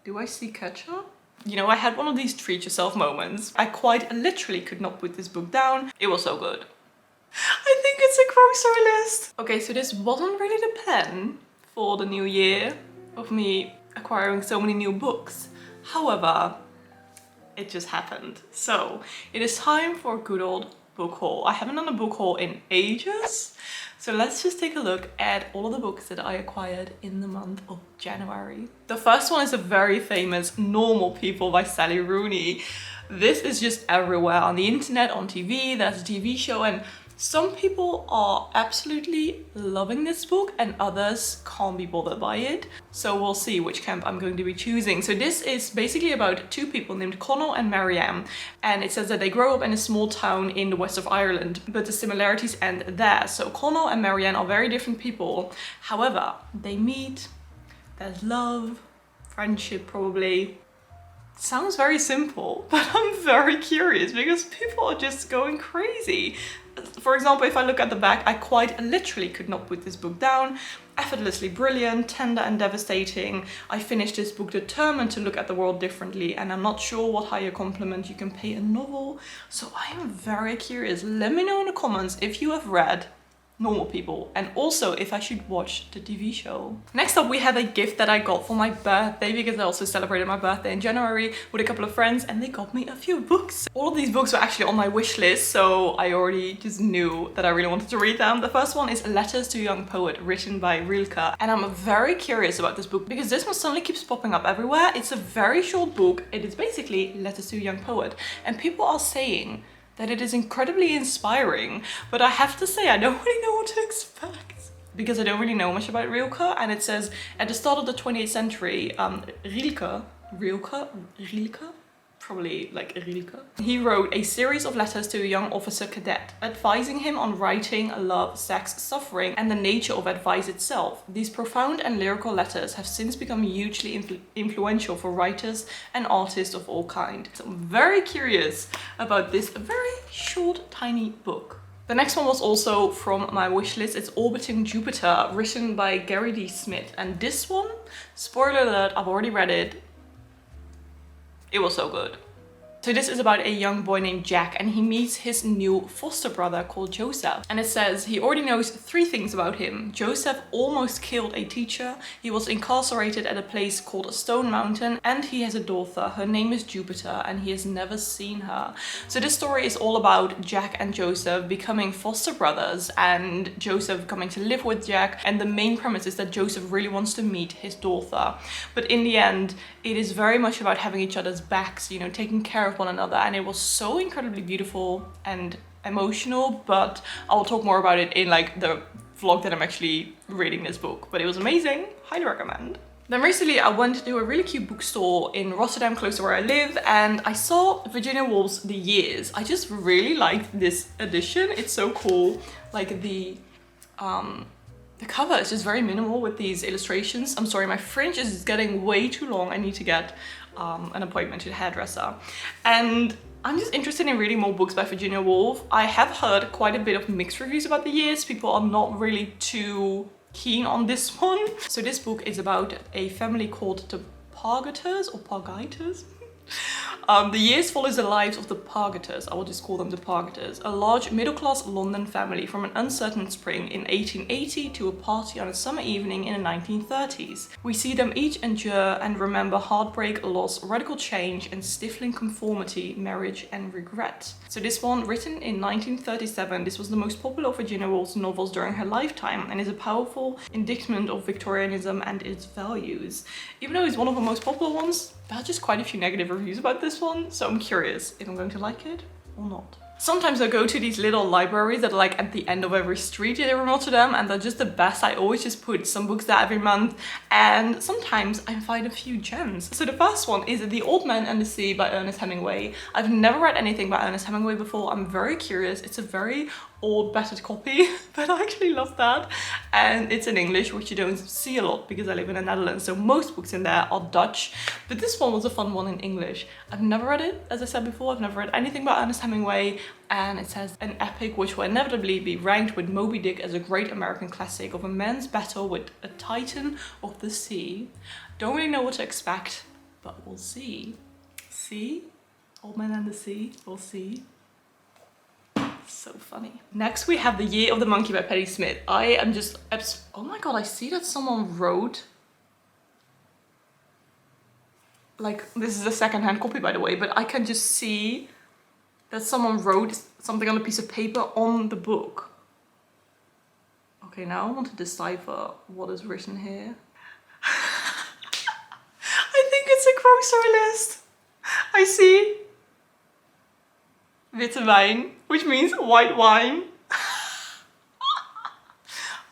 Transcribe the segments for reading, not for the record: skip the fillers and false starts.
Do I see ketchup? You know, I had one of these treat yourself moments. I quite literally could not put this book down. It was so good. I think it's a grocery list. Okay, so this wasn't really the plan for the new year of me acquiring so many new books. However, it just happened. So it is time for a good old book haul. I haven't done a book haul in ages. So let's just take a look at all of the books that I acquired in the month of January. The first one is a very famous Normal People by Sally Rooney. This is just everywhere on the internet, on TV, there's a TV show, and some people are absolutely loving this book and others can't be bothered by it. So we'll see which camp I'm going to be choosing. So this is basically about two people named Connor and Marianne. And it says that they grow up in a small town in the west of Ireland, but the similarities end there. So Connor and Marianne are very different people. However, they meet, there's love, friendship probably. Sounds very simple, but I'm very curious because people are just going crazy. For example, if I look at the back, I quite literally could not put this book down. Effortlessly brilliant, tender and devastating. I finished this book determined to look at the world differently, and I'm not sure what higher compliment you can pay a novel. So I am very curious. Let me know in the comments if you have read Normal People, and also if I should watch the TV show. Next up, we have a gift that I got for my birthday, because I also celebrated my birthday in January with a couple of friends, and they got me a few books. All of these books were actually on my wish list, so I already just knew that I really wanted to read them. The first one is Letters to a Young Poet, written by Rilke, and I'm very curious about this book because this one suddenly keeps popping up everywhere. It's a very short book. It is basically Letters to a Young Poet, and people are saying that it is incredibly inspiring, but I have to say I don't really know what to expect because I don't really know much about Rilke. And it says at the start of the 20th century, Rilke, probably like Rilke. He wrote a series of letters to a young officer cadet, advising him on writing, love, sex, suffering, and the nature of advice itself. These profound and lyrical letters have since become hugely influential for writers and artists of all kinds. So I'm very curious about this very short, tiny book. The next one was also from my wish list. It's Orbiting Jupiter, written by Gary D. Smith. And this one, spoiler alert, I've already read it. It was so good. So this is about a young boy named Jack, and he meets his new foster brother called Joseph. And it says he already knows 3 things about him. Joseph almost killed a teacher, he was incarcerated at a place called Stone Mountain, and he has a daughter. Her name is Jupiter, and he has never seen her. So this story is all about Jack and Joseph becoming foster brothers, and Joseph coming to live with Jack. And the main premise is that Joseph really wants to meet his daughter. But in the end, it is very much about having each other's backs, you know, taking care of one another, and it was so incredibly beautiful and emotional. But I'll talk more about it in like the vlog that I'm actually reading this book. But it was amazing, highly recommend. Then recently I went to a really cute bookstore in Rotterdam, close to where I live, and I saw Virginia Woolf's The Years. I just really liked this edition. It's so cool. Like the cover is just very minimal with these illustrations. I'm sorry, my French is getting way too long. I need to get an appointment to the hairdresser. And I'm just interested in reading more books by Virginia Woolf. I have heard quite a bit of mixed reviews about The Years. People are not really too keen on this one. So this book is about a family called the Pargaters or Pargaters. The Years follows the lives of the Pargaters. I will just call them the Pargaters, a large middle-class London family from an uncertain spring in 1880 to a party on a summer evening in the 1930s. We see them each endure and remember heartbreak, loss, radical change, and stifling conformity, marriage, and regret. So this one, written in 1937, this was the most popular of Virginia Woolf's novels during her lifetime, and is a powerful indictment of Victorianism and its values. Even though it's one of the most popular ones, there are just quite a few negative reviews about this one, so I'm curious if I'm going to like it or not. Sometimes I go to these little libraries that are like at the end of every street here in Rotterdam, and they're just the best. I always just put some books there every month, and sometimes I find a few gems. So the first one is The Old Man and the Sea by Ernest Hemingway. I've never read anything by Ernest Hemingway before. I'm very curious. It's a very old, battered copy, but I actually love that. And it's in English, which you don't see a lot because I live in the Netherlands, so most books in there are Dutch. But this one was a fun one in English. I've never read it, as I said before. I've never read anything by Ernest Hemingway, and it says an epic which will inevitably be ranked with Moby Dick as a great American classic of a man's battle with a titan of the sea. Don't really know what to expect, but we'll see. See? Old Man and the Sea, we'll see. So funny. Next we have The Year of the Monkey by Patti Smith. I am just, oh my god, I see that someone wrote, like, this is a second-hand copy by the way, but I can just see that someone wrote something on a piece of paper on the book. Okay, now I want to decipher what is written here. I think it's a grocery list. I see witte wijn, which means white wine.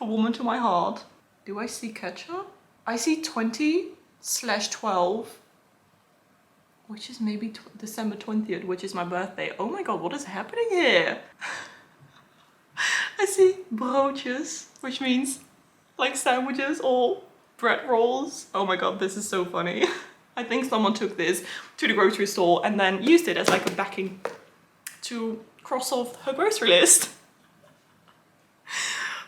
A woman to my heart. Do I see ketchup? I see 20/12, which is maybe December 20th, which is my birthday. Oh my god, what is happening here? I see broodjes, which means like sandwiches or bread rolls. Oh my god, this is so funny. I think someone took this to the grocery store and then used it as like a backing to cross off her grocery list.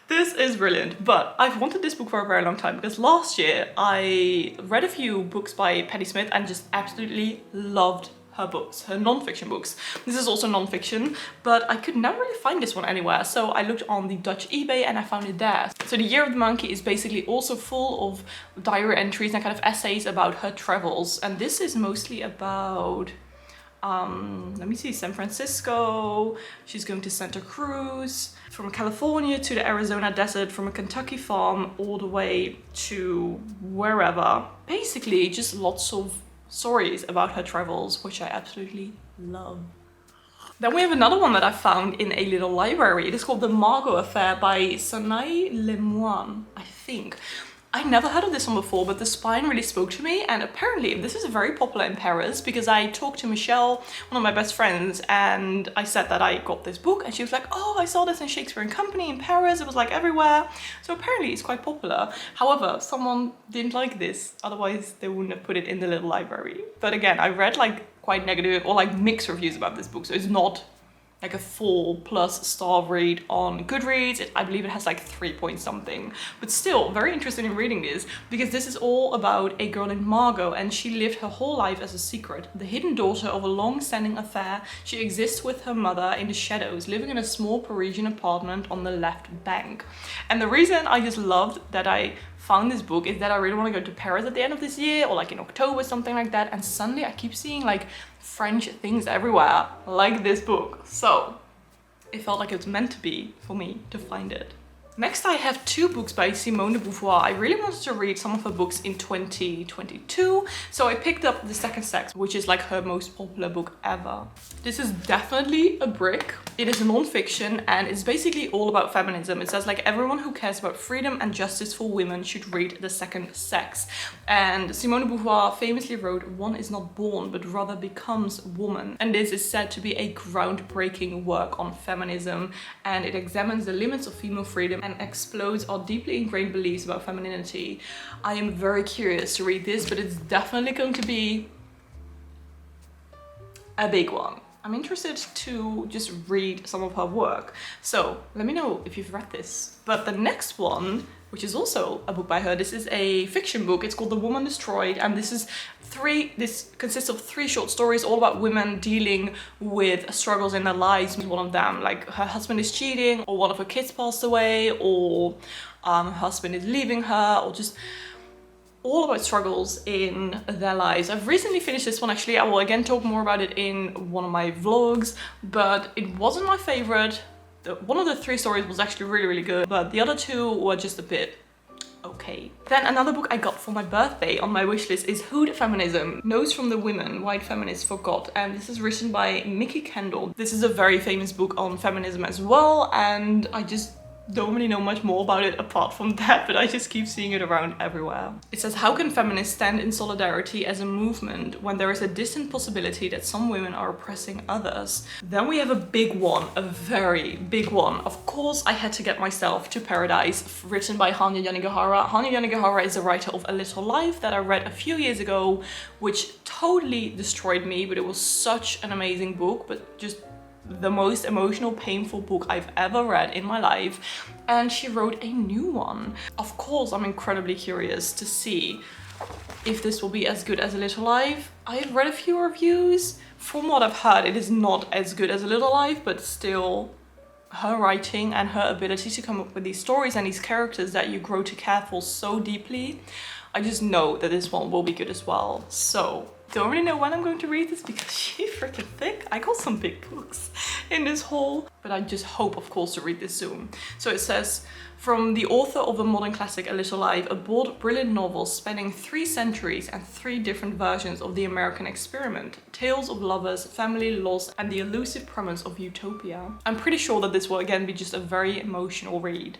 This is brilliant, but I've wanted this book for a very long time because last year I read a few books by Patti Smith and just absolutely loved her books, her non-fiction books. This is also non-fiction, but I could never really find this one anywhere, so I looked on the Dutch eBay and I found it there. So The Year of the Monkey is basically also full of diary entries and kind of essays about her travels, and this is mostly about let me see, San Francisco, she's going to Santa Cruz, from California to the Arizona desert, from a Kentucky farm all the way to wherever. Basically just lots of stories about her travels, which I absolutely love. Then we have another one that I found in a little library. It is called The Margot Affair by Sanaï Lemoine, I think. I never heard of this one before, but the spine really spoke to me, and apparently this is very popular in Paris because I talked to Michelle, one of my best friends, and I said that I got this book and she was like, oh, I saw this in Shakespeare and Company in Paris, it was like everywhere. So apparently it's quite popular. However, someone didn't like this, otherwise they wouldn't have put it in the little library. But again, I read like quite negative or like mixed reviews about this book, so it's not like a 4+ star read on Goodreads. I believe it has like 3 point something, but still very interested in reading this because this is all about a girl named Margot, and she lived her whole life as a secret, the hidden daughter of a long-standing affair. She exists with her mother in the shadows, living in a small Parisian apartment on the left bank. And the reason I just loved that I found this book is that I really want to go to Paris at the end of this year, or like in October, something like that, and suddenly I keep seeing like French things everywhere, like this book. So it felt like it was meant to be for me to find it. Next I have 2 books by Simone de Beauvoir. I really wanted to read some of her books in 2022, so I picked up The Second Sex, which is like her most popular book ever. This is definitely a brick. It is non-fiction and it's basically all about feminism. It says like everyone who cares about freedom and justice for women should read The Second Sex. And Simone de Beauvoir famously wrote, "One is not born, but rather becomes woman." And this is said to be a groundbreaking work on feminism, and it examines the limits of female freedom and explodes our deeply ingrained beliefs about femininity. I am very curious to read this, but it's definitely going to be a big one. I'm interested to just read some of her work, so let me know if you've read this. But the next one, which is also a book by her, this is a fiction book. It's called The Woman Destroyed, and this consists of 3 short stories all about women dealing with struggles in their lives. One of them, like her husband is cheating, or one of her kids passed away, or her husband is leaving her, or just all about struggles in their lives. I've recently finished this one actually. I will again talk more about it in one of my vlogs, but it wasn't my favorite. One of the 3 stories was actually really good, but the other 2 were just a bit okay. Then another book I got for my birthday on my wishlist is Hood Feminism, Notes from the Women White Feminists Forgot, and this is written by Mickey Kendall. This is a very famous book on feminism as well, and I just don't really know much more about it apart from that, but I just keep seeing it around everywhere. It says, how can feminists stand in solidarity as a movement when there is a distant possibility that some women are oppressing others? Then we have a big one, a very big one. Of course, I had to get myself to Paradise, written by Hanya Yanagihara. Hanya Yanagihara is the writer of A Little Life that I read a few years ago, which totally destroyed me, but it was such an amazing book, but just the most emotional, painful book I've ever read in my life. And she wrote a new one. Of course, I'm incredibly curious to see if this will be as good as A Little Life. I've read a few reviews. From what I've heard, it is not as good as A Little Life, but still, her writing and her ability to come up with these stories and these characters that you grow to care for so deeply, I just know that this one will be good as well. So, don't really know when I'm going to read this because she's freaking thick. I got some big books in this haul, but I just hope, of course, to read this soon. So it says, from the author of the modern classic A Little Life, a bold, brilliant novel spanning 3 centuries and 3 different versions of the American experiment, tales of lovers, family, loss, and the elusive promise of utopia. I'm pretty sure that this will again be just a very emotional read.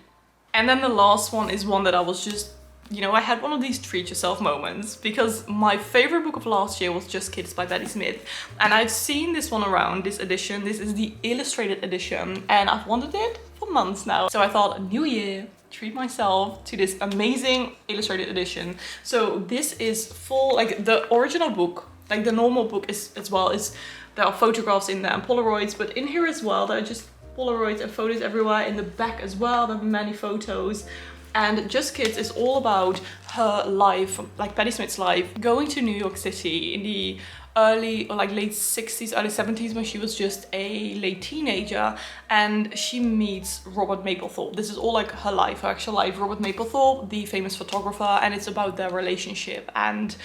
And then the last one is one that I was just, you know, I had one of these treat yourself moments because my favorite book of last year was Just Kids by Betty Smith, and I've seen this one around, this edition. This is the illustrated edition and I've wanted it for months now. So I thought, new year, treat myself to this amazing illustrated edition. So this is full, like the original book, like the normal book is as well, is there are photographs in there and Polaroids, but in here as well there are just Polaroids and photos everywhere. In the back as well there are many photos. And Just Kids is all about her life, like Betty Smith's life, going to New York City in the early or like late 60s, early 70s, when she was just a late teenager, and she meets Robert Mapplethorpe. This is all like her life, her actual life. Robert Mapplethorpe, the famous photographer, and it's about their relationship and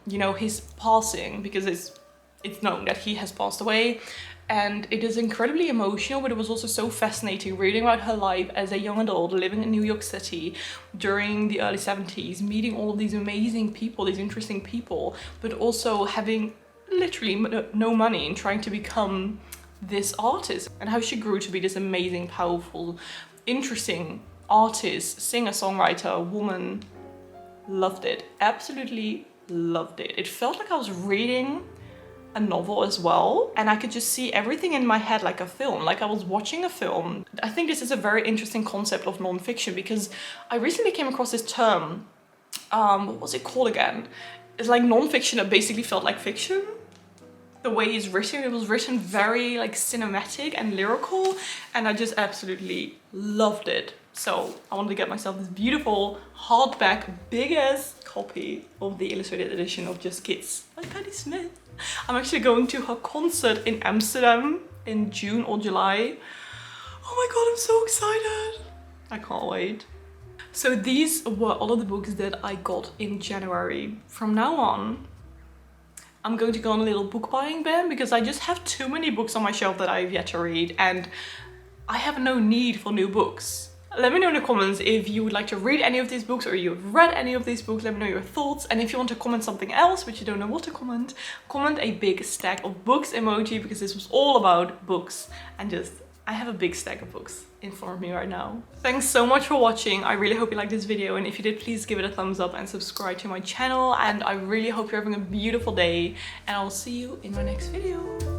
you know, his passing, because it's known that he has passed away. And it is incredibly emotional, but it was also so fascinating reading about her life as a young adult living in New York City during the early 70s, meeting all these amazing people, these interesting people, but also having literally no money and trying to become this artist, and how she grew to be this amazing, powerful, interesting artist, singer, songwriter, woman. Loved it. Absolutely loved it. It felt like I was reading a novel as well, and I could just see everything in my head like a film, like I was watching a film. I think this is a very interesting concept of non-fiction, because I recently came across this term, what was it called again? It's like non-fiction that basically felt like fiction. The way it's written, it was written very like cinematic and lyrical, and I just absolutely loved it. So I wanted to get myself this beautiful hardback big ass copy of the illustrated edition of Just Kids by Betty Smith. I'm actually going to her concert in Amsterdam in June or July. Oh my god, I'm so excited. I can't wait. So these were all of the books that I got in January. From now on, I'm going to go on a little book buying ban, because I just have too many books on my shelf that I've yet to read, and I have no need for new books. Let me know in the comments if you would like to read any of these books, or you've read any of these books. Let me know your thoughts. And if you want to comment something else, but you don't know what to comment, comment a big stack of books emoji, because this was all about books, and just, I have a big stack of books in front of me right now. Thanks so much for watching. I really hope you liked this video, and if you did, please give it a thumbs up and subscribe to my channel. And I really hope you're having a beautiful day, and I'll see you in my next video.